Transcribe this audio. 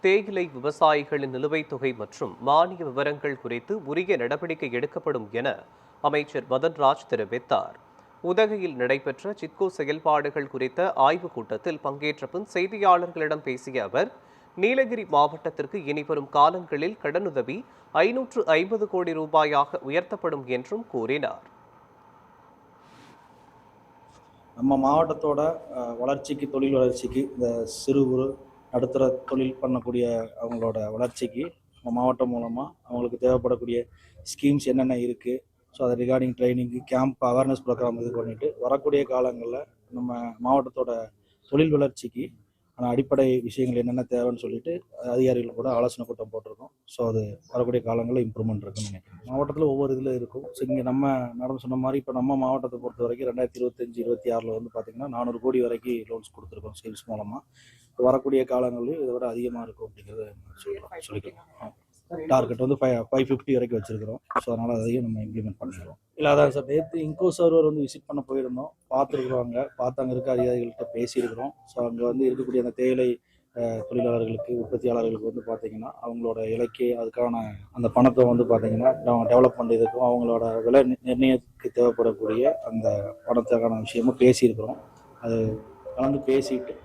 தேயிலை விவசாயிகளின் நிலுவைத் தொகை மற்றும் மானிய விவரங்கள் குறித்து உரிய நடவடிக்கை எடுக்கப்படும் என அமைச்சர் மதன்ராஜ் தெரிவித்தார். உதகையில் நடைபெற்ற சிட்கோ செயல்பாடுகள் குறித்த ஆய்வுக் கூட்டத்தில் பங்கேற்ற பின் செய்தியாளர்களிடம் பேசிய அவர், நீலகிரி மாவட்டத்திற்கு இனிவரும் காலங்களில் கடனுதவி 550 கோடி ரூபாயாக உயர்த்தப்படும் என்றும் கூறினார். நம்ம மாவட்டத்தோட வளர்ச்சிக்கு, தொழில் வளர்ச்சிக்கு, இந்த சிறு குறு நடுத்தர தொழில் பண்ணக்கூடிய அவங்களோட வளர்ச்சிக்கு நம்ம மாவட்டம் மூலமாக அவங்களுக்கு தேவைப்படக்கூடிய ஸ்கீம்ஸ் என்னென்ன இருக்குது, ஸோ அதை regarding training, camp, awareness programme இது பண்ணிவிட்டு வரக்கூடிய காலங்களில் நம்ம மாவட்டத்தோட தொழில் வளர்ச்சிக்கு அடிப்படை விஷயங்கள் என்னென்ன தேவைன்னு சொல்லிட்டு அதிகாரிகள் கூட ஆலோசனை கூட்டம் போட்டிருக்கோம். ஸோ அது வரக்கூடிய காலங்களில் இம்ப்ரூவ்மெண்ட் இருக்குன்னு நினைக்கிறேன். மாவட்டத்தில் ஒவ்வொரு இதில் இருக்கும். ஸோ இங்கே நம்ம நடந்து சொன்ன மாதிரி இப்போ நம்ம மாவட்டத்தை பொறுத்த வரைக்கும் 2025-26 வந்து பார்த்திங்கன்னா 400 கோடி வரைக்கும் லோன்ஸ் கொடுத்துருக்கோம் ஸ்கீம்ஸ் மூலமாக. வரக்கூடிய காலங்களில் இதை விட அதிகமாக இருக்கும் அப்படிங்கிறத சொல்லிக்கலாம். டார்கெட் வந்து 550 வரைக்கும் வச்சிருக்கிறோம். ஸோ அதனால் அதையும் நம்ம இம்ப்ளிமெண்ட் பண்ணிடுறோம். இல்லை அதான் சார், நேற்று இன்கோ சர்வர் வந்து விசிட் பண்ண போயிருந்தோம், பார்த்துருக்குறோங்க, பார்த்து அங்கே இருக்க அதிகாரிகள்கிட்ட பேசியிருக்கிறோம். ஸோ அங்கே வந்து இருக்கக்கூடிய அந்த தேயிலை தொழிலாளர்களுக்கு, உற்பத்தியாளர்களுக்கு வந்து பார்த்திங்கன்னா அவங்களோட இலக்கு, அதுக்கான அந்த பணத்தை வந்து பார்த்திங்கன்னா டெவலப்மெண்ட் இதுக்கும் அவங்களோட விலை நிர்ணயத்துக்கு தேவைப்படக்கூடிய அந்த பணத்துக்கான விஷயமும் பேசியிருக்கிறோம். அது கலந்து பேசிட்டு